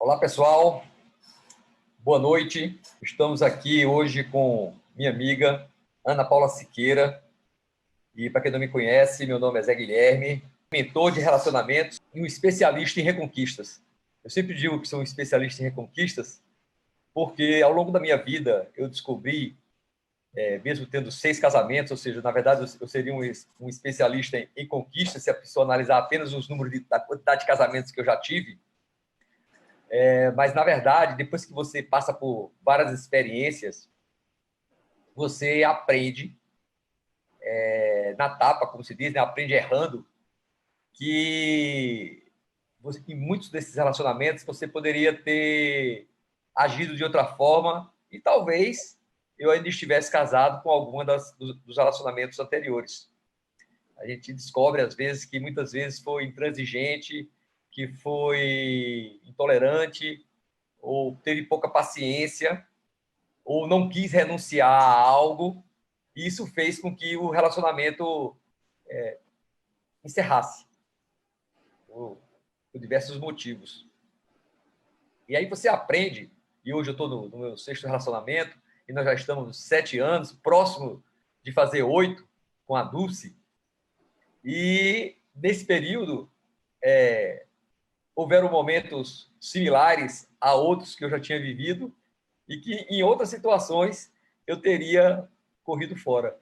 Olá, pessoal. Boa noite. Estamos aqui hoje com minha amiga Ana Paula Siqueira. E, para quem não me conhece, meu nome é Zé Guilherme, mentor de relacionamentos e um especialista em reconquistas. Eu sempre digo que sou um especialista em reconquistas porque, ao longo da minha vida, eu descobri, mesmo tendo 6 casamentos, ou seja, na verdade, eu seria um especialista em conquistas, se a pessoa analisar apenas os números da quantidade de casamentos que eu já tive. Mas, na verdade, depois que você passa por várias experiências, você aprende na tapa, como se diz, né? Aprende errando, que em muitos desses relacionamentos você poderia ter agido de outra forma e talvez eu ainda estivesse casado com alguma dos relacionamentos anteriores. A gente descobre, às vezes, que muitas vezes foi intransigente, que foi intolerante, ou teve pouca paciência, ou não quis renunciar a algo, e isso fez com que o relacionamento encerrasse, por diversos motivos. E aí você aprende, e hoje eu estou no meu 6º relacionamento, e nós já estamos 7 anos, próximo de fazer 8 com a Dulce, e nesse período houveram momentos similares a outros que eu já tinha vivido, e que em outras situações eu teria corrido fora,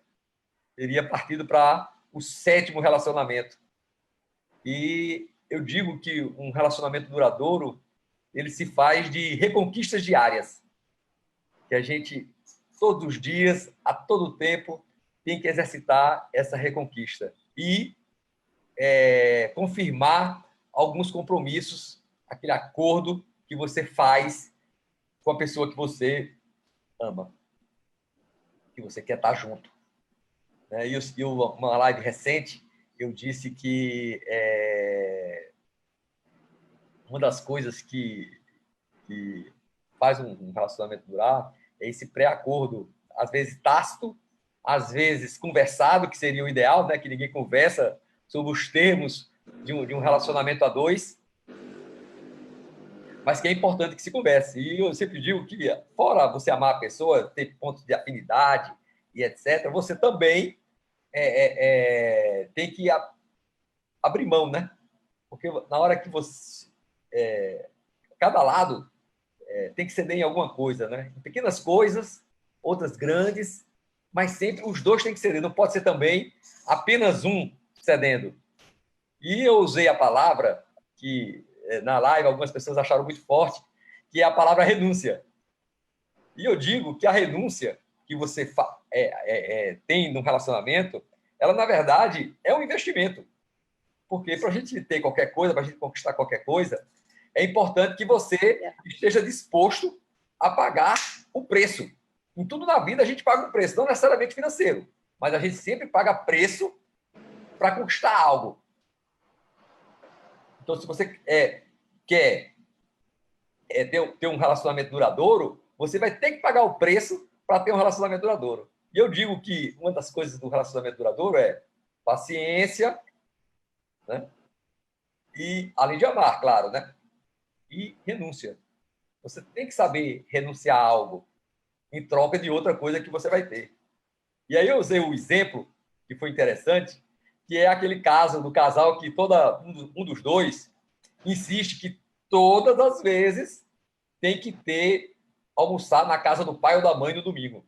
teria partido para o 7º relacionamento. E eu digo que um relacionamento duradouro, ele se faz de reconquistas diárias, que a gente, todos os dias, a todo tempo, tem que exercitar essa reconquista e confirmar alguns compromissos, aquele acordo que você faz com a pessoa que você ama, que você quer estar junto. E uma live recente, eu disse que uma das coisas que faz um relacionamento durar é esse pré-acordo, às vezes tácito, às vezes conversado, que seria o ideal, né? Que ninguém conversa sobre os termos de um relacionamento a dois, mas que é importante que se converse. E eu sempre digo que, fora você amar a pessoa, ter pontos de afinidade e etc., você também tem que abrir mão, né? Porque na hora que você... cada lado tem que ceder em alguma coisa, né? Em pequenas coisas, outras grandes, mas sempre os dois têm que ceder. Não pode ser também apenas um cedendo. E eu usei a palavra que, na live, algumas pessoas acharam muito forte, que é a palavra renúncia. E eu digo que a renúncia que você tem num relacionamento, ela, na verdade, é um investimento. Porque para a gente ter qualquer coisa, para a gente conquistar qualquer coisa, é importante que você esteja disposto a pagar o preço. Em tudo na vida a gente paga um preço, não necessariamente financeiro, mas a gente sempre paga preço para conquistar algo. Então, se você quer ter um relacionamento duradouro, você vai ter que pagar o preço para ter um relacionamento duradouro. E eu digo que uma das coisas do relacionamento duradouro é paciência, né? E além de amar, claro, né? E renúncia. Você tem que saber renunciar a algo em troca de outra coisa que você vai ter. E aí eu usei o exemplo, que foi interessante, que é aquele caso do casal que um dos dois insiste que todas as vezes tem que almoçar na casa do pai ou da mãe no domingo.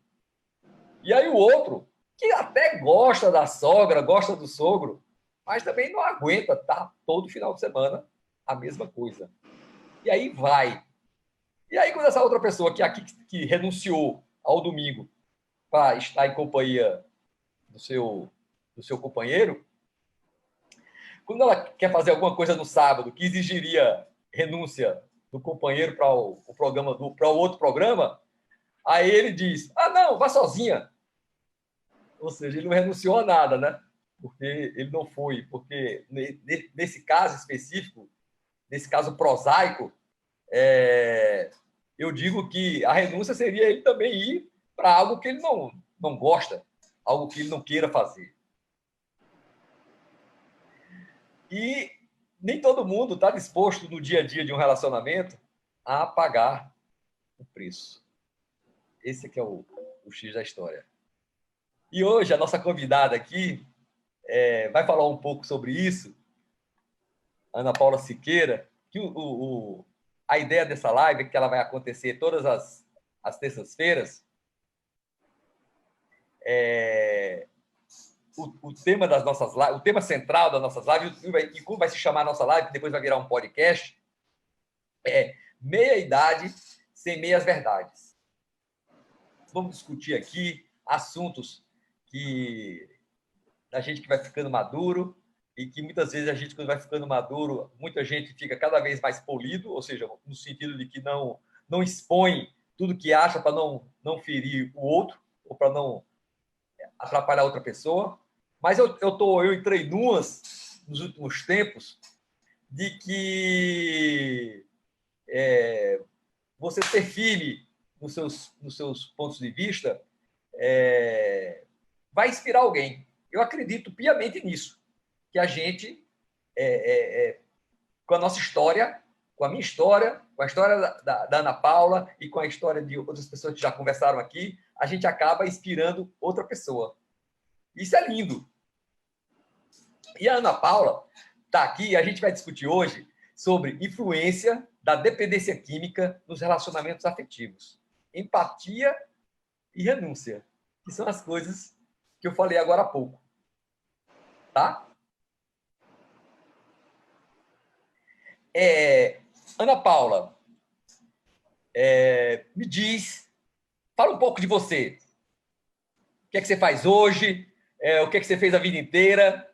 E aí o outro, que até gosta da sogra, gosta do sogro, mas também não aguenta estar todo final de semana a mesma coisa. E aí vai. E aí, quando essa outra pessoa que renunciou ao domingo para estar em companhia do seu companheiro, quando ela quer fazer alguma coisa no sábado que exigiria renúncia do companheiro para o outro programa, aí ele diz: ah, não, vá sozinha. Ou seja, ele não renunciou a nada, né? Porque ele não foi. Porque nesse caso específico, nesse caso prosaico, eu digo que a renúncia seria ele também ir para algo que ele não gosta, algo que ele não queira fazer. E nem todo mundo está disposto, no dia a dia de um relacionamento, a pagar o preço. Esse aqui é o X da história. E hoje a nossa convidada aqui vai falar um pouco sobre isso, Ana Paula Siqueira, que a ideia dessa live é que ela vai acontecer todas as terças-feiras. O tema das nossas lives, o tema central das nossas lives, e como vai se chamar a nossa live, que depois vai virar um podcast, é meia-idade sem meias-verdades. Vamos discutir aqui assuntos que a gente que vai ficando maduro e que muitas vezes a gente, quando vai ficando maduro, muita gente fica cada vez mais polido, ou seja, no sentido de que não expõe tudo que acha para não ferir o outro ou para não atrapalhar outra pessoa. Mas eu entrei nos últimos tempos de que você ser firme nos seus pontos de vista vai inspirar alguém. Eu acredito piamente nisso, que a gente, com a nossa história, com a minha história, com a história da Ana Paula e com a história de outras pessoas que já conversaram aqui, a gente acaba inspirando outra pessoa. Isso é lindo. E a Ana Paula está aqui e a gente vai discutir hoje sobre influência da dependência química nos relacionamentos afetivos. Empatia e renúncia, que são as coisas que eu falei agora há pouco. Tá? Ana Paula, me diz, fala um pouco de você. O que é que você faz hoje? O que é que você fez a vida inteira?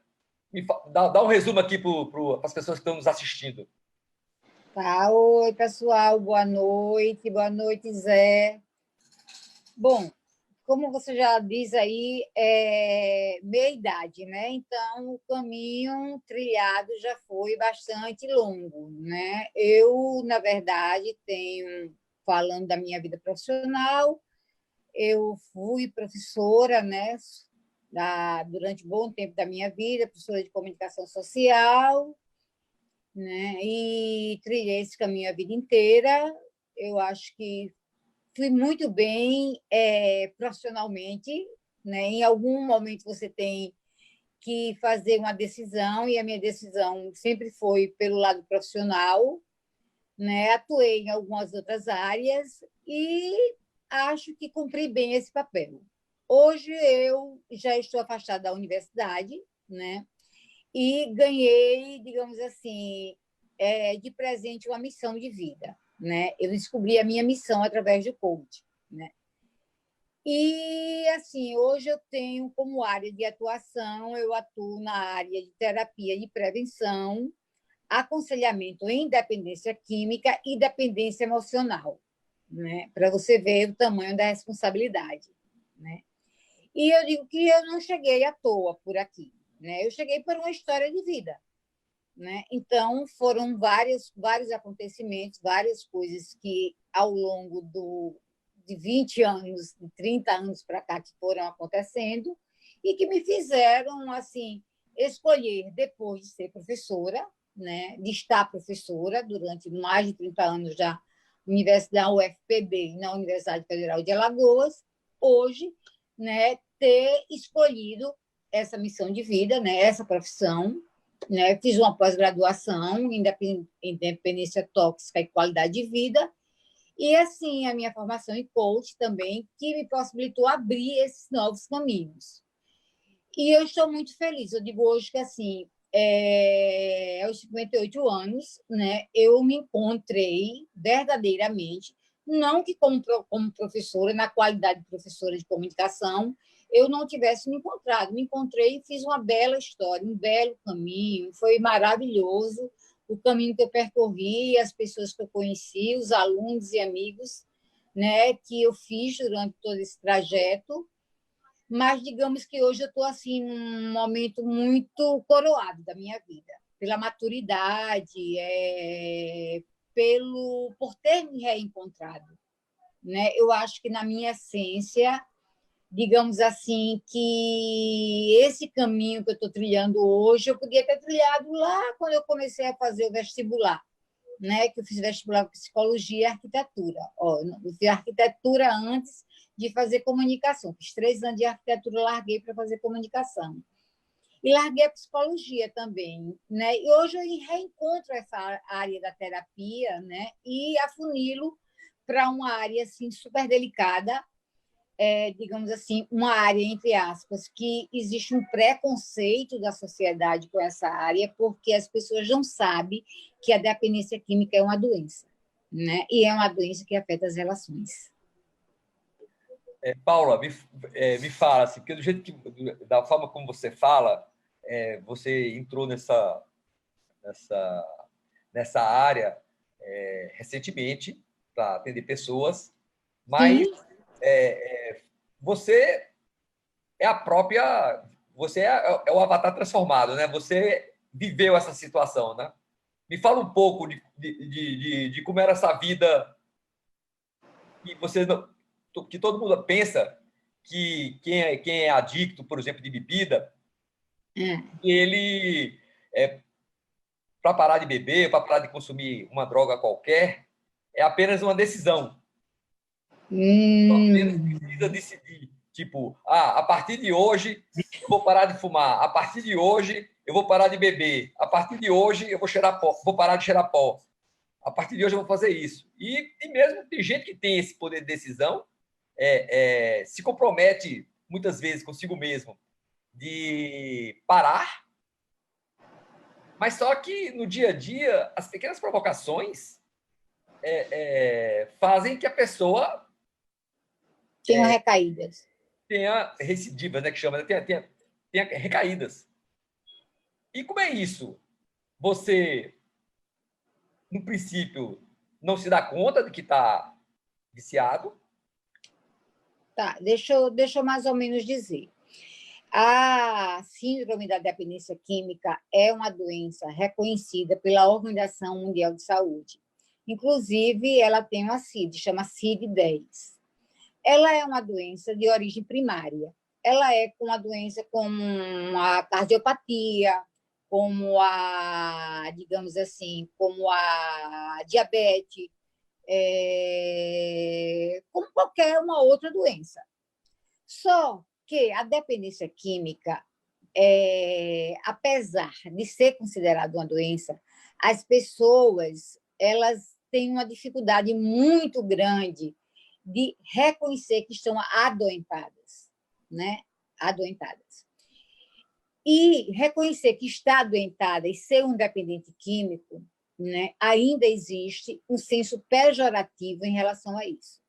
Dá um resumo aqui para as pessoas que estão nos assistindo. Tá, oi, pessoal, boa noite, Zé. Bom, como você já diz aí, meia-idade, né? Então, o caminho trilhado já foi bastante longo, né? Eu, na verdade, falando da minha vida profissional, eu fui professora, né? Durante um bom tempo da minha vida, professora de comunicação social, né? E trilhei esse caminho a vida inteira. Eu acho que fui muito bem profissionalmente, né? Em algum momento você tem que fazer uma decisão, e a minha decisão sempre foi pelo lado profissional, né? Atuei em algumas outras áreas e acho que cumpri bem esse papel. Hoje eu já estou afastada da universidade, né? E ganhei, digamos assim, de presente uma missão de vida, né? Eu descobri a minha missão através do coaching, né? E assim, hoje eu tenho como área de atuação, eu atuo na área de terapia de prevenção, aconselhamento em dependência química e dependência emocional, né? Para você ver o tamanho da responsabilidade, né? E eu digo que eu não cheguei à toa por aqui, né? Eu cheguei por uma história de vida, né? Então, foram vários acontecimentos, várias coisas que, ao longo de 20 anos, de 30 anos para cá, que foram acontecendo e que me fizeram, assim, escolher, depois de ser professora, né? De estar professora durante mais de 30 anos já, Universidade UFPB e na Universidade Federal de Alagoas, hoje, né? Ter escolhido essa missão de vida, né? Essa profissão, né? Fiz uma pós-graduação em dependência tóxica e qualidade de vida, e assim a minha formação em coach também, que me possibilitou abrir esses novos caminhos. E eu estou muito feliz. Eu digo hoje que assim, aos 58 anos, né, eu me encontrei verdadeiramente, não que como professora, na qualidade de professora de comunicação, eu não tivesse me encontrado. Me encontrei e fiz uma bela história, um belo caminho, foi maravilhoso o caminho que eu percorri, as pessoas que eu conheci, os alunos e amigos, né, que eu fiz durante todo esse trajeto. Mas digamos que hoje eu estou assim num momento muito coroado da minha vida, pela maturidade, por ter me reencontrado, né? Eu acho que na minha essência, digamos assim, que esse caminho que eu estou trilhando hoje, eu podia ter trilhado lá quando eu comecei a fazer o vestibular, né, que eu fiz vestibular psicologia e arquitetura. Ó, eu fiz arquitetura antes de fazer comunicação. Fiz 3 anos de arquitetura, larguei para fazer comunicação. E larguei a psicologia também, né? E hoje eu reencontro essa área da terapia, né? E afunilo para uma área assim super delicada, digamos assim, uma área entre aspas que existe um preconceito da sociedade com essa área, porque as pessoas não sabem que a dependência química é uma doença, né? E é uma doença que afeta as relações. Paula, me fala, assim, porque do jeito da forma como você fala, você entrou nessa área recentemente para atender pessoas, mas você é a própria, você é o avatar transformado, né? Você viveu essa situação, né? Me fala um pouco de como era essa vida que você que todo mundo pensa que quem é adicto, por exemplo, de bebida, ele para parar de beber, para parar de consumir uma droga qualquer, é apenas uma decisão. Apenas precisa decidir, tipo, a partir de hoje eu vou parar de fumar, a partir de hoje eu vou parar de beber, a partir de hoje eu vou cheirar pó, vou parar de cheirar pó, a partir de hoje eu vou fazer isso. E mesmo tem gente que tem esse poder de decisão, se compromete muitas vezes consigo mesmo de parar, mas só que no dia a dia as pequenas provocações fazem que a pessoa tenha recaídas. Tenha recidivas, né, que chama, né? Tenha recaídas. E como é isso? Você, no princípio, não se dá conta de que está viciado? Tá, deixa eu mais ou menos dizer. A síndrome da dependência química é uma doença reconhecida pela Organização Mundial de Saúde. Inclusive, ela tem uma CID, chama CID-10. Ela é uma doença de origem primária. Ela é uma doença como a cardiopatia, como digamos assim, como a diabetes, como qualquer uma outra doença. Só que a dependência química, apesar de ser considerada uma doença, as pessoas elas têm uma dificuldade muito grande de reconhecer que estão adoentadas, né? Adoentadas. E reconhecer que está adoentada e ser um dependente químico, né? Ainda existe um senso pejorativo em relação a isso.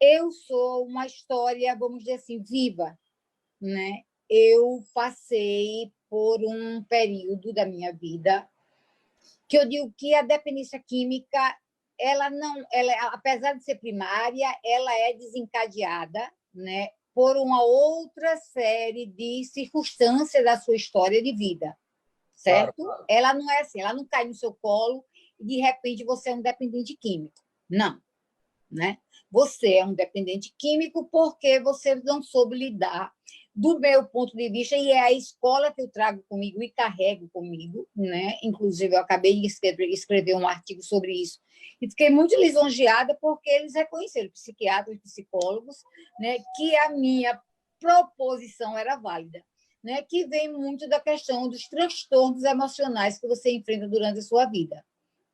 Eu sou uma história, vamos dizer assim, viva, né? Eu passei por um período da minha vida que eu digo que a dependência química, apesar de ser primária, ela é desencadeada, né, por uma outra série de circunstâncias da sua história de vida, certo? Claro. Ela não é assim, ela não cai no seu colo e de repente você é um dependente químico. Não, né? Você é um dependente químico porque você não soube lidar, do meu ponto de vista, e é a escola que eu trago comigo e carrego comigo, né? Inclusive, eu acabei de escrever um artigo sobre isso e fiquei muito lisonjeada porque eles reconheceram, psiquiatras, psicólogos, né, que a minha proposição era válida, né? Que vem muito da questão dos transtornos emocionais que você enfrenta durante a sua vida,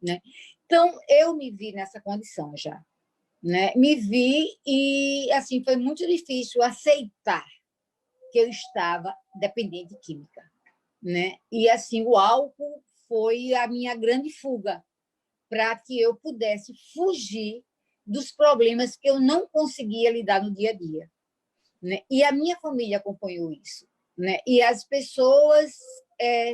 né? Então, eu me vi nessa condição já. Né? Me vi e assim foi muito difícil aceitar que eu estava dependente química, né? E assim o álcool foi a minha grande fuga para que eu pudesse fugir dos problemas que eu não conseguia lidar no dia a dia, né? E a minha família acompanhou isso, né? E as pessoas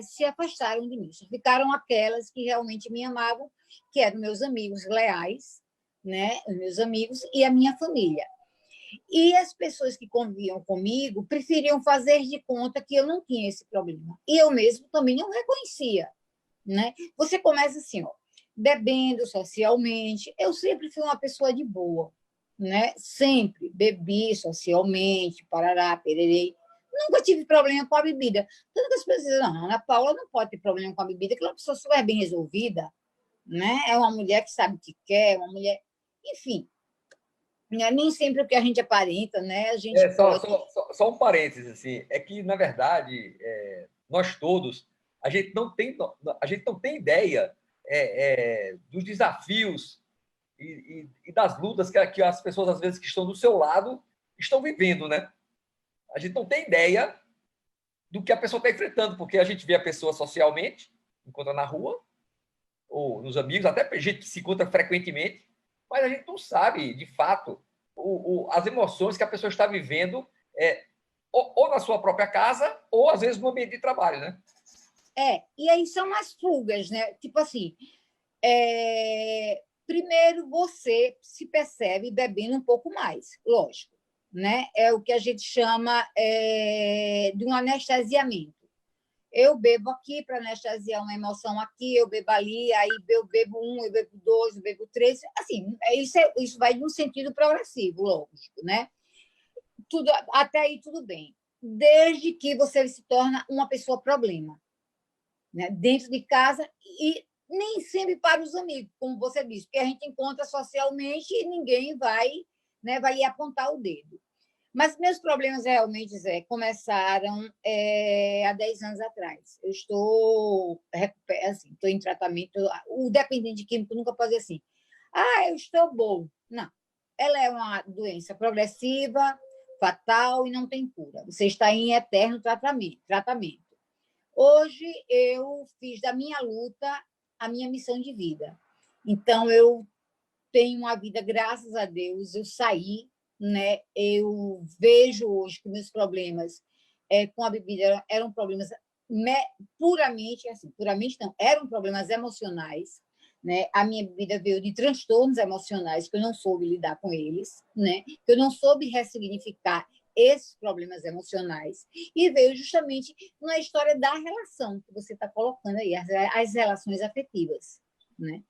se afastaram de mim, só ficaram aquelas que realmente me amavam, que eram meus amigos leais, né? Os meus amigos e a minha família. E as pessoas que conviviam comigo preferiam fazer de conta que eu não tinha esse problema. E eu mesmo também não reconhecia, né? Você começa assim, ó, bebendo socialmente. Eu sempre fui uma pessoa de boa, né? Sempre bebi socialmente, parará, pererei. Nunca tive problema com a bebida. Tanto que as pessoas dizem, não, Ana Paula não pode ter problema com a bebida, que ela é uma pessoa super bem resolvida, né? É uma mulher que sabe o que quer, uma mulher... Enfim, né? Nem sempre o que a gente aparenta, né? A gente pode... Só um parênteses, assim, é que, na verdade, nós todos, a gente não tem ideia dos desafios e das lutas que as pessoas, às vezes, que estão do seu lado, estão vivendo, né? A gente não tem ideia do que a pessoa está enfrentando, porque a gente vê a pessoa socialmente, encontra na rua, ou nos amigos, até a gente se encontra frequentemente, mas a gente não sabe, de fato, as emoções que a pessoa está vivendo, ou na sua própria casa, ou às vezes no ambiente de trabalho, né? E aí são as fugas, né? Tipo assim, primeiro você se percebe bebendo um pouco mais, lógico, né? É o que a gente chama de um anestesiamento. Eu bebo aqui para anestesiar uma emoção aqui, eu bebo ali, aí eu bebo um, eu bebo dois, eu bebo três. Assim, isso vai num sentido progressivo, lógico, né? Até aí tudo bem, desde que você se torna uma pessoa problema, né? Dentro de casa e nem sempre para os amigos, como você disse, porque a gente encontra socialmente e ninguém vai apontar o dedo. Mas meus problemas realmente, Zé, começaram há 10 anos atrás. Eu estou assim, estou em tratamento. O dependente químico nunca pode dizer assim, eu estou bom. Não. Ela é uma doença progressiva, fatal e não tem cura. Você está em eterno tratamento. Hoje eu fiz da minha luta a minha missão de vida. Então, eu tenho uma vida, graças a Deus, eu saí, né? Eu vejo hoje que meus problemas com a bebida eram problemas puramente não, eram problemas emocionais, né? A minha bebida veio de transtornos emocionais que eu não soube lidar com eles, né? Que eu não soube ressignificar esses problemas emocionais e veio justamente na história da relação que você está colocando aí, as relações afetivas, né?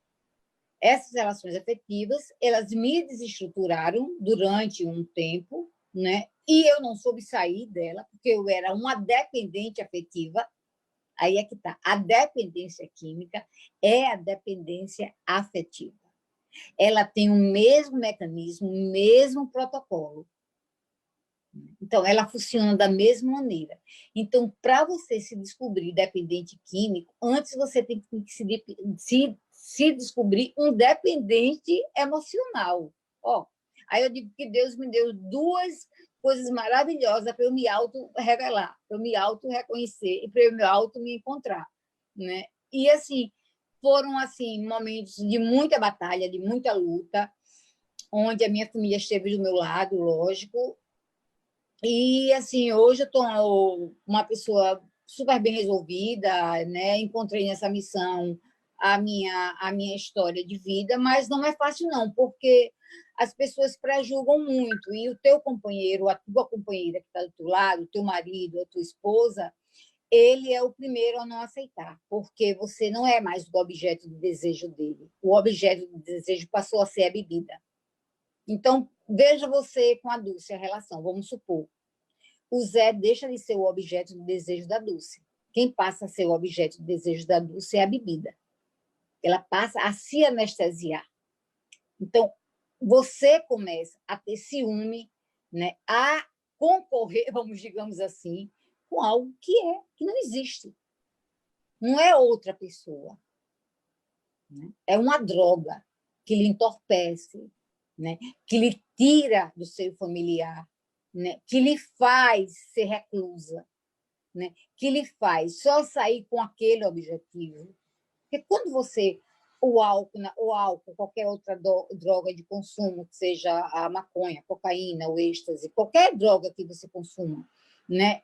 Essas relações afetivas, elas me desestruturaram durante um tempo, né? E eu não soube sair dela, porque eu era uma dependente afetiva. Aí é que está. A dependência química é a dependência afetiva. Ela tem o mesmo mecanismo, o mesmo protocolo. Então, ela funciona da mesma maneira. Então, para você se descobrir dependente químico, antes você tem que se descobrir um dependente emocional. Aí eu digo que Deus me deu duas coisas maravilhosas para eu me auto-revelar, para eu me auto-reconhecer e para eu me auto-me encontrar, né? E, assim, foram, assim, momentos de muita batalha, de muita luta, onde a minha família esteve do meu lado, lógico. E, assim, hoje eu estou uma pessoa super bem resolvida, né? Encontrei nessa missão a minha história de vida, mas não é fácil, não, porque as pessoas prejulgam muito, e o teu companheiro, a tua companheira que está do teu lado, o teu marido, a tua esposa, ele é o primeiro a não aceitar, porque você não é mais o objeto de desejo dele. O objeto de desejo passou a ser a bebida. Então, veja você com a Dulce a relação, vamos supor. O Zé deixa de ser o objeto do desejo da Dulce. Quem passa a ser o objeto do desejo da Dulce é a bebida. Ela passa a se anestesiar. Então, você começa a ter ciúme, né, a concorrer, vamos digamos assim, com algo que não existe. Não é outra pessoa. Né? É uma droga que lhe entorpece, né, que lhe tira do seio familiar, né, que lhe faz ser reclusa, né, que lhe faz só sair com aquele objetivo. Porque quando você o álcool, qualquer outra droga de consumo, que seja a maconha, a cocaína, o êxtase, qualquer droga que você consuma, né,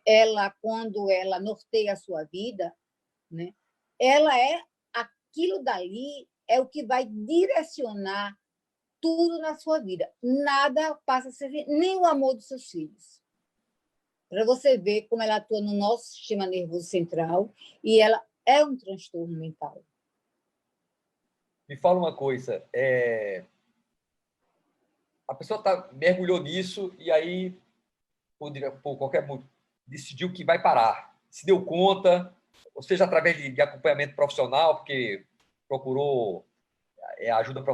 quando ela norteia a sua vida, né, ela aquilo dali é o que vai direcionar tudo na sua vida. Nada passa a ser nem o amor dos seus filhos. Para você ver como ela atua no nosso sistema nervoso central e ela é um transtorno mental. Me fala uma coisa, a pessoa mergulhou nisso e aí, por qualquer motivo, decidiu que vai parar, se deu conta, ou seja, através de acompanhamento profissional, porque procurou a ajuda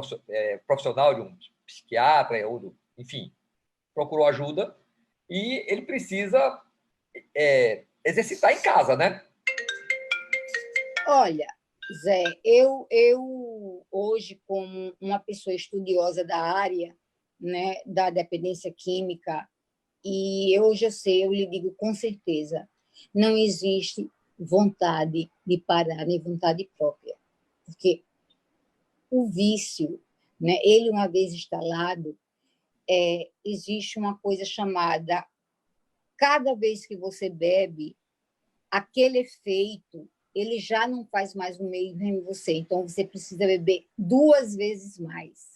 profissional de um psiquiatra, enfim, procurou ajuda, e ele precisa exercitar em casa, né? Olha, Zé, eu hoje, como uma pessoa estudiosa da área, né, da dependência química, e hoje eu lhe digo com certeza, não existe vontade de parar, nem vontade própria, porque o vício, né, ele uma vez instalado, existe uma coisa chamada, cada vez que você bebe, aquele efeito ele já não faz mais o mesmo em você, então você precisa beber 2 vezes mais.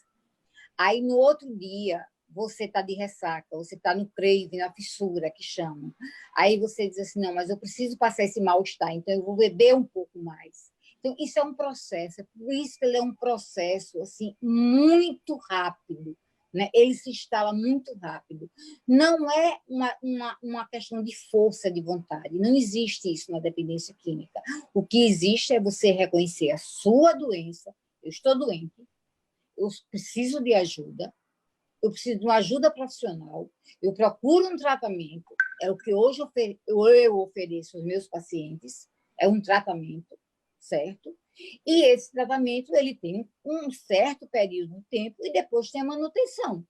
Aí, no outro dia, você está de ressaca, você está no crave, na fissura, que chamam. Aí você diz assim, não, mas eu preciso passar esse mal-estar, então eu vou beber um pouco mais. Então, isso é um processo, é por isso que ele é um processo assim, muito rápido, né? Ele se instala muito rápido. Não é uma questão de força de vontade, não existe isso na dependência química. O que existe é você reconhecer a sua doença, eu estou doente, eu preciso de ajuda, eu preciso de uma ajuda profissional, eu procuro um tratamento, é o que hoje eu ofereço aos meus pacientes, é um tratamento, certo? E esse tratamento ele tem um certo período de tempo e depois tem a manutenção.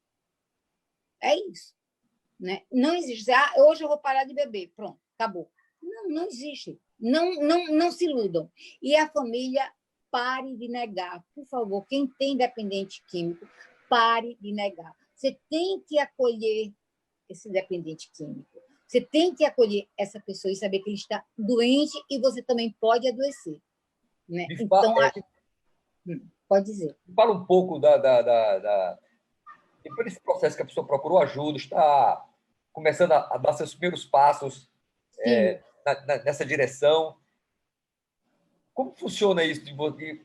É isso. Né? Não existe, hoje eu vou parar de beber, pronto, acabou. Não existe. Não se iludam. E a família, pare de negar, por favor, quem tem dependente químico, pare de negar. Você tem que acolher esse dependente químico. Você tem que acolher essa pessoa e saber que ele está doente e você também pode adoecer. Né? Então, pode dizer. Fala um pouco depois desse processo que a pessoa procurou ajuda, está começando a dar seus primeiros passos nessa direção. Como funciona isso? Porque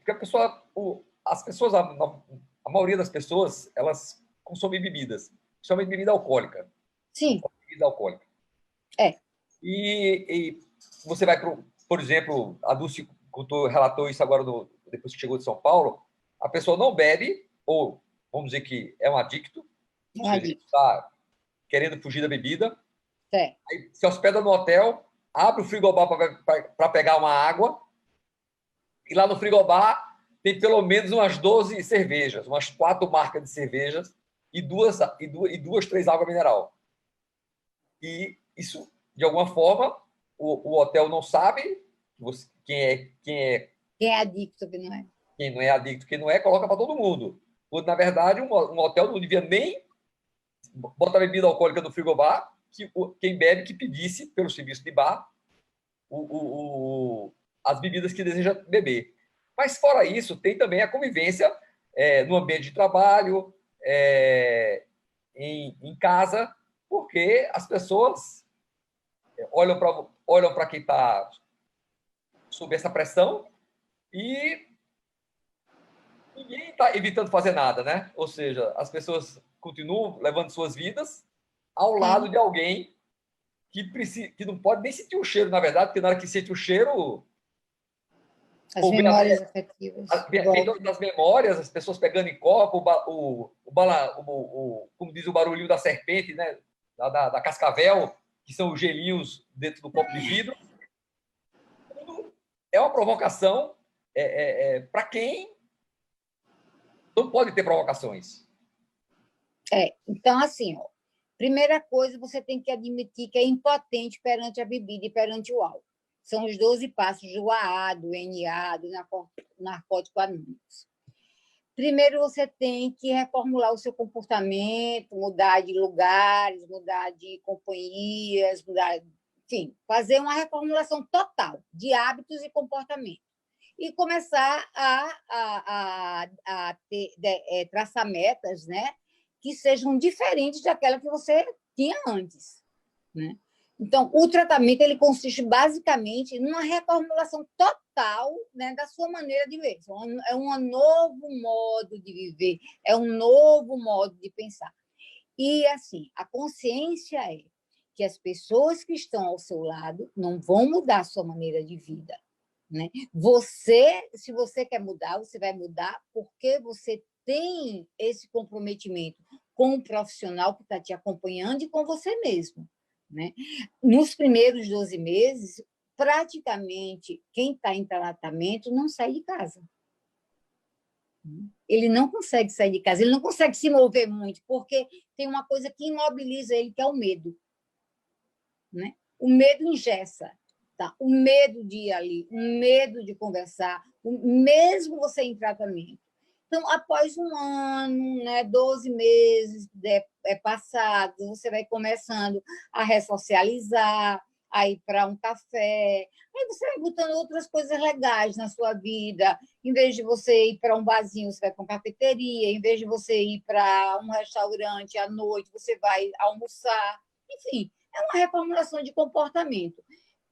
as pessoas, a maioria das pessoas, elas consomem bebidas, principalmente bebida alcoólica. Sim. Bebida alcoólica. E você vai, por exemplo, a Dulce relatou isso agora, depois que chegou de São Paulo, a pessoa não bebe, ou vamos dizer que é um adicto, está querendo fugir da bebida, aí se hospeda no hotel, abre o frigobar para pegar uma água, e lá no frigobar tem pelo menos umas 12 cervejas, umas 4 marcas de cervejas e duas, 3 água mineral. E isso, de alguma forma, o hotel não sabe quem é adicto, quem não é. Quem não é adicto, quem não é, coloca para todo mundo. Quando, na verdade, um hotel não devia nem botar bebida alcoólica no frigobar, que quem bebe que pedisse, pelo serviço de bar, as bebidas que deseja beber. Mas, fora isso, tem também a convivência no ambiente de trabalho, em casa, porque as pessoas olham para quem está sob essa pressão e ninguém está evitando fazer nada, né? Ou seja, as pessoas continuam levando suas vidas ao lado de alguém que não pode nem sentir o cheiro, na verdade, porque na hora que sente o cheiro... As memórias afetivas. Vem todas as memórias, as pessoas pegando em copo, como diz o barulhinho da serpente, né? Da cascavel, que são os gelinhos dentro do copo de vidro. É uma provocação para quem não pode ter provocações. Então, assim, primeira coisa, você tem que admitir que é impotente perante a bebida e perante o álcool. São os 12 passos do AA, do NA, do Narcótico Anônimos. Primeiro, você tem que reformular o seu comportamento, mudar de lugares, mudar de companhias, enfim, fazer uma reformulação total de hábitos e comportamento. E começar a traçar metas, né, que sejam diferentes daquela que você tinha antes. Né? Então, o tratamento ele consiste basicamente numa reformulação total, né, da sua maneira de ver. É um novo modo de viver, é um novo modo de pensar. E, assim, a consciência é que as pessoas que estão ao seu lado não vão mudar a sua maneira de vida. né? Você, se você quer mudar, você vai mudar porque você tem esse comprometimento com o profissional que está te acompanhando e com você mesmo, né? Nos primeiros 12 meses, praticamente, quem está em tratamento não sai de casa. Ele não consegue sair de casa, ele não consegue se mover muito, porque tem uma coisa que imobiliza ele, que é o medo, né? O medo engessa, tá? O medo de ir ali, o medo de conversar, mesmo você em tratamento. Então, após um ano, né, 12 meses passados, você vai começando a ressocializar, a ir para um café, aí você vai botando outras coisas legais na sua vida. Em vez de você ir para um barzinho, você vai para uma cafeteria. Em vez de você ir para um restaurante à noite, você vai almoçar. Enfim, é uma reformulação de comportamento.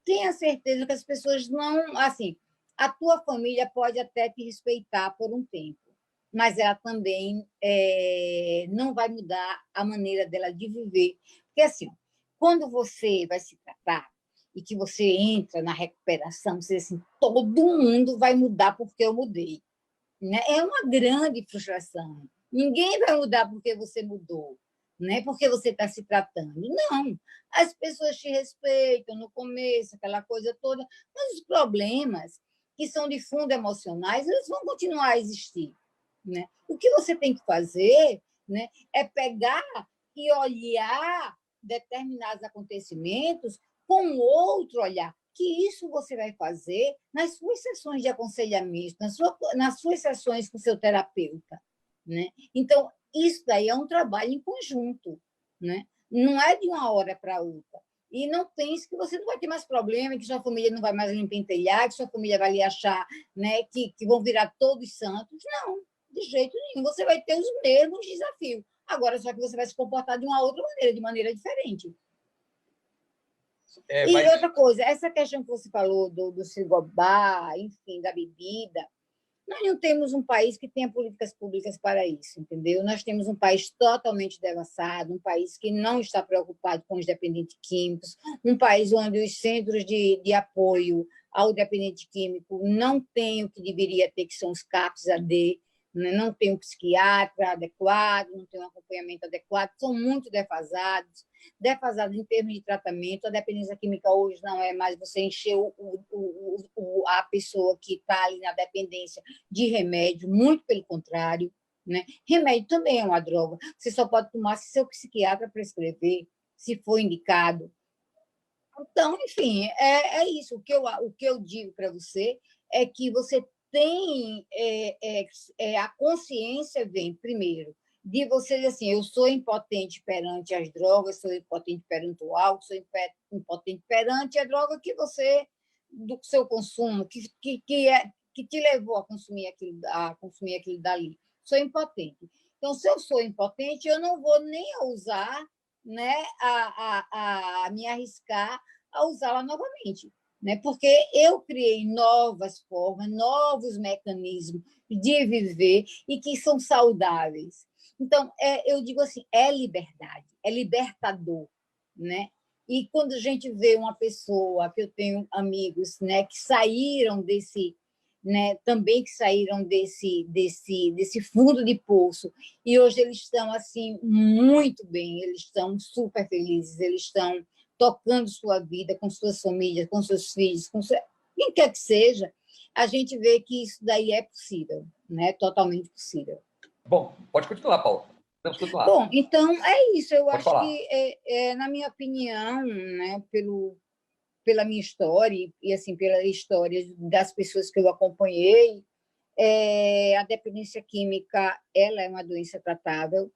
Tenha certeza que as pessoas não... Assim, a tua família pode até te respeitar por um tempo, mas ela também não vai mudar a maneira dela de viver. Porque, assim, quando você vai se tratar e que você entra na recuperação, você diz assim, todo mundo vai mudar porque eu mudei, né? É uma grande frustração. Ninguém vai mudar porque você mudou, né? Porque você está se tratando. Não. As pessoas te respeitam no começo, aquela coisa toda, mas os problemas que são de fundo emocionais, eles vão continuar a existir, né? O que você tem que fazer, né, é pegar e olhar determinados acontecimentos com outro olhar, que isso você vai fazer nas suas sessões de aconselhamento, nas suas sessões com seu terapeuta, né? Então, isso daí é um trabalho em conjunto, né? Não é de uma hora para outra. E não pense que você não vai ter mais problema, que sua família não vai mais lhe pentelhar, que sua família vai lhe achar, né, que vão virar todos santos. Não, de jeito nenhum. Você vai ter os mesmos desafios. Agora, só que você vai se comportar de uma outra maneira, de maneira diferente. E outra coisa, essa questão que você falou do frigobar, enfim, da bebida, nós não temos um país que tenha políticas públicas para isso, entendeu? Nós temos um país totalmente devastado, um país que não está preocupado com os dependentes químicos, um país onde os centros de apoio ao dependente químico não têm o que deveria ter, que são os CAPS-AD, né? Não tem um psiquiatra adequado, não tem um acompanhamento adequado, são muito defasados em termos de tratamento. A dependência química hoje não é mais você encher a pessoa que está ali na dependência de remédio, muito pelo contrário, né? Remédio também é uma droga, você só pode tomar se seu psiquiatra prescrever, se for indicado. Então, enfim, é isso. O que eu digo para você é que você tem a consciência vem primeiro de você dizer assim, eu sou impotente perante as drogas, sou impotente perante o álcool, sou impotente perante a droga que você do seu consumo, que te levou a consumir aquilo dali. Sou impotente. Então, se eu sou impotente, eu não vou nem usar, né, a me arriscar a usá-la novamente, né? Porque eu criei novas formas, novos mecanismos de viver e que são saudáveis. Então, eu digo assim, é liberdade, é libertador, né? E quando a gente vê uma pessoa, que eu tenho amigos, né, que saíram desse, né, também que saíram desse fundo de poço, e hoje eles estão assim muito bem, eles estão super felizes, eles estão tocando sua vida com suas famílias, com seus filhos, quem quer que seja, a gente vê que isso daí é possível, né? Totalmente possível. Bom, pode continuar, Paulo. Vamos continuar. Bom, então é isso. Eu pode acho falar. que, na minha opinião, né, pela minha história e assim pela história das pessoas que eu acompanhei, a dependência química ela é uma doença tratável.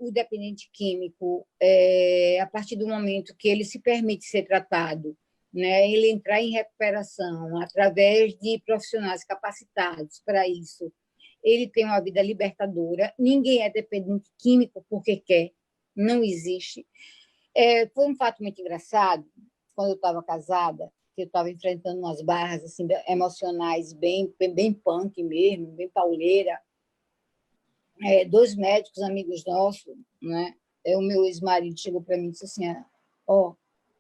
O dependente químico, a partir do momento que ele se permite ser tratado, né, ele entrar em recuperação através de profissionais capacitados para isso, ele tem uma vida libertadora. Ninguém é dependente químico porque quer, não existe. Foi um fato muito engraçado, quando eu estava casada, que eu estava enfrentando umas barras assim, emocionais bem punk mesmo, bem pauleira. 2 médicos amigos nossos, né? O meu ex-marido chegou para mim e disse assim,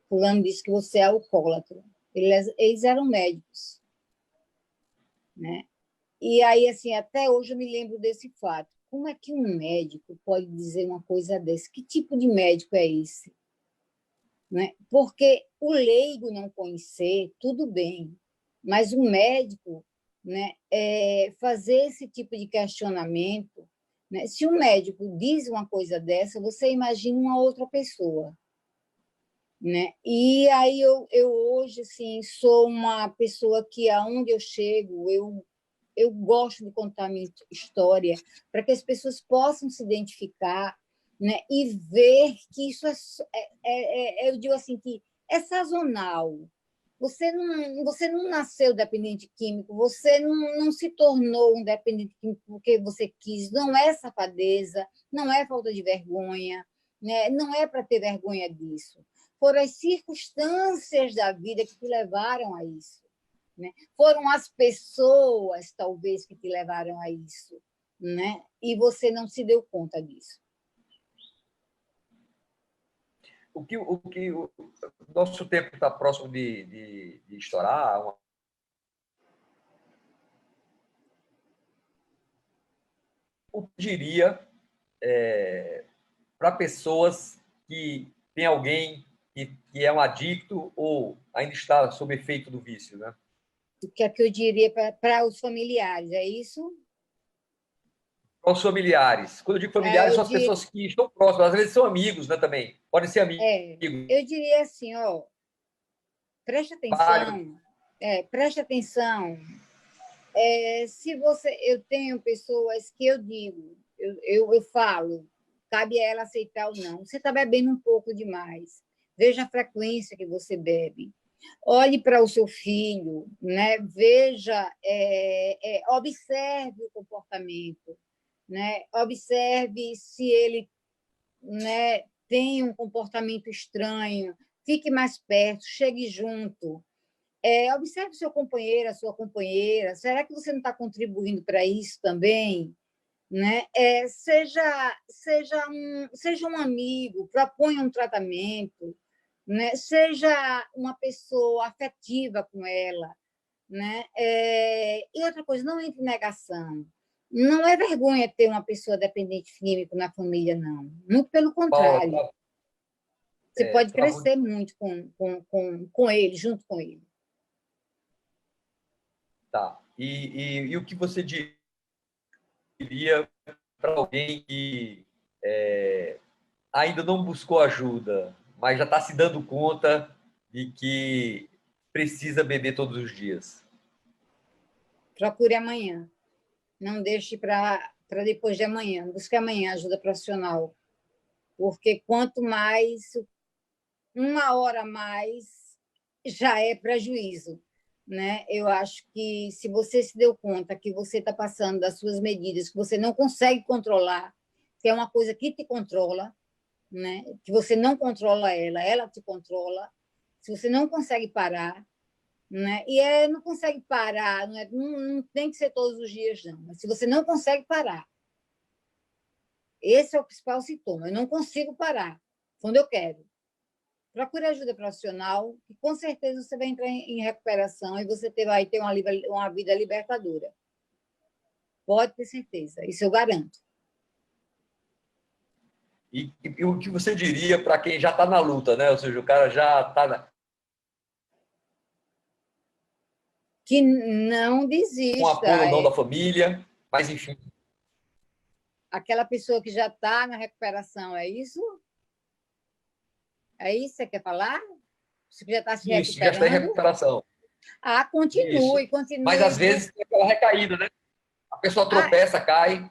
fulano disse que você é alcoólatra. Eles eram médicos. né? E aí, assim, até hoje eu me lembro desse fato. Como é que um médico pode dizer uma coisa dessa? Que tipo de médico é esse? Né? Porque o leigo não conhecer, tudo bem, mas o médico, né, fazer esse tipo de questionamento, né? Se um médico diz uma coisa dessa, você imagina uma outra pessoa. Né? E aí eu hoje assim, sou uma pessoa que, aonde eu chego, eu gosto de contar minha história para que as pessoas possam se identificar, né? E ver que isso eu digo assim, que é sazonal. Você não nasceu dependente químico, você não se tornou um dependente químico porque você quis, não é safadeza, não é falta de vergonha, né? Não é para ter vergonha disso. Foram as circunstâncias da vida que te levaram a isso. Né? Foram as pessoas, talvez, que te levaram a isso, né? E você não se deu conta disso. O nosso tempo está próximo de estourar. O que eu diria para pessoas que têm alguém que é um adicto ou ainda está sob efeito do vício, né? O que é que eu diria para os familiares, é isso? Para os familiares. Quando eu digo familiares, Eu são as diria, pessoas que estão próximas. Às vezes são amigos, né, também. Podem ser amigos, eu diria assim, ó, preste pais. atenção, preste atenção. Se você, eu tenho pessoas que eu digo, eu falo, cabe a ela aceitar ou não. Você está bebendo um pouco demais. Veja a frequência que você bebe. Olhe para o seu filho, né? Veja, observe o comportamento, né? Observe se ele, né, tem um comportamento estranho, fique mais perto, chegue junto. Observe seu companheiro, a sua companheira. Será que você não está contribuindo para isso também? Né? Seja um amigo, proponha um tratamento, né? Seja uma pessoa afetiva com ela. Né? E outra coisa, não entre em negação. Não é vergonha ter uma pessoa dependente químico na família, não. Muito pelo Paula, contrário. Você pode travou. crescer muito com ele, junto com ele. Tá. E o que você diria para alguém que ainda não buscou ajuda, mas já está se dando conta de que precisa beber todos os dias? Procure amanhã. Não deixe para depois de amanhã. Busque amanhã ajuda profissional. Porque quanto mais, uma hora a mais, já é prejuízo. Né? Eu acho que se você se deu conta que você está passando das suas medidas, que você não consegue controlar, que é uma coisa que te controla, né? Que você não controla ela, ela te controla. Se você não consegue parar, né? Não consegue parar, não tem que ser todos os dias, não. Mas se você não consegue parar, esse é o principal sintoma. Eu não consigo parar quando eu quero. Procure ajuda profissional, que com certeza você vai entrar em recuperação e você vai ter uma vida libertadora. Pode ter certeza, isso eu garanto. E o que você diria para quem já está na luta, né? Ou seja, o cara já está Que não com apoio desista. ou não da família, mas enfim. Aquela pessoa que já está na recuperação, é isso? É isso que você quer falar? Você já está se Isso, já está em recuperando? recuperação. Isso. Continue, Mas continue. às vezes tem aquela recaída, né? A pessoa Ah, tropeça, cai.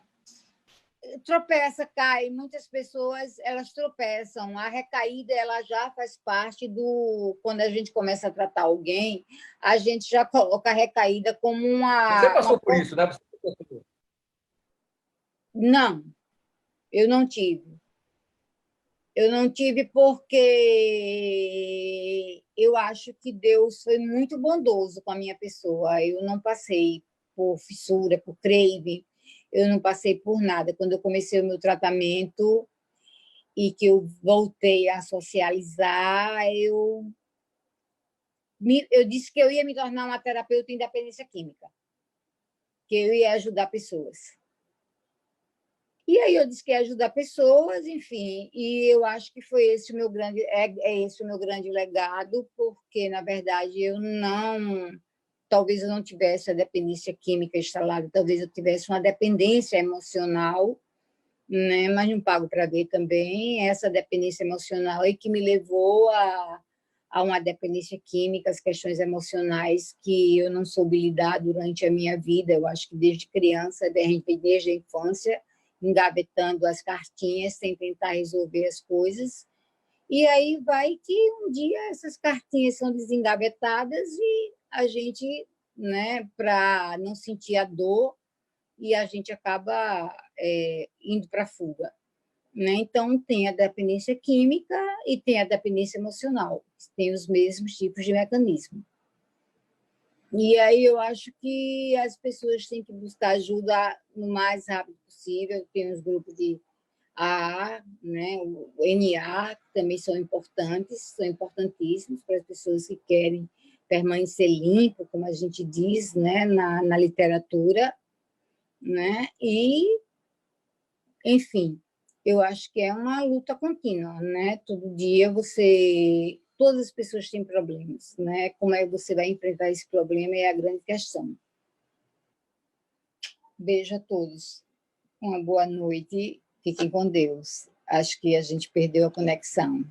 tropeça, cai. Muitas pessoas elas tropeçam. A recaída ela já faz parte do. Quando a gente começa a tratar alguém, a gente já coloca a recaída como Você uma... passou por isso, né? Não, eu não tive. Eu não tive porque eu acho que Deus foi muito bondoso com a minha pessoa. Eu não passei por fissura, por crave, eu não passei por nada. Quando eu comecei o meu tratamento e que eu voltei a socializar, eu disse que eu ia me tornar uma terapeuta em dependência química. que eu ia ajudar pessoas. E aí eu disse que ia ajudar pessoas, enfim, e eu acho que foi esse o meu grande, esse o meu grande legado, porque, na verdade, talvez eu não tivesse a dependência química instalada, talvez eu tivesse uma dependência emocional, né? Mas não pago para ver também, essa dependência emocional é que me levou a uma dependência química, as questões emocionais que eu não soube lidar durante a minha vida, eu acho que desde criança, desde a infância, engavetando as cartinhas sem tentar resolver as coisas. E aí vai que um dia essas cartinhas são desengavetadas e a gente, né, para não sentir a dor, e a gente acaba indo para a fuga. Né? Então, tem a dependência química e tem a dependência emocional, tem os mesmos tipos de mecanismo. E aí eu acho que as pessoas têm que buscar ajuda no mais rápido possível. Tem os grupos de AA, né, o NA, que também são importantes, são importantíssimos para as pessoas que querem permanecer limpo, como a gente diz, né, na literatura, né? E, enfim, eu acho que é uma luta contínua, né? Todo dia todas as pessoas têm problemas, né? Como é que você vai enfrentar esse problema é a grande questão. Beijo a todos. Uma boa noite. Fiquem com Deus. Acho que a gente perdeu a conexão.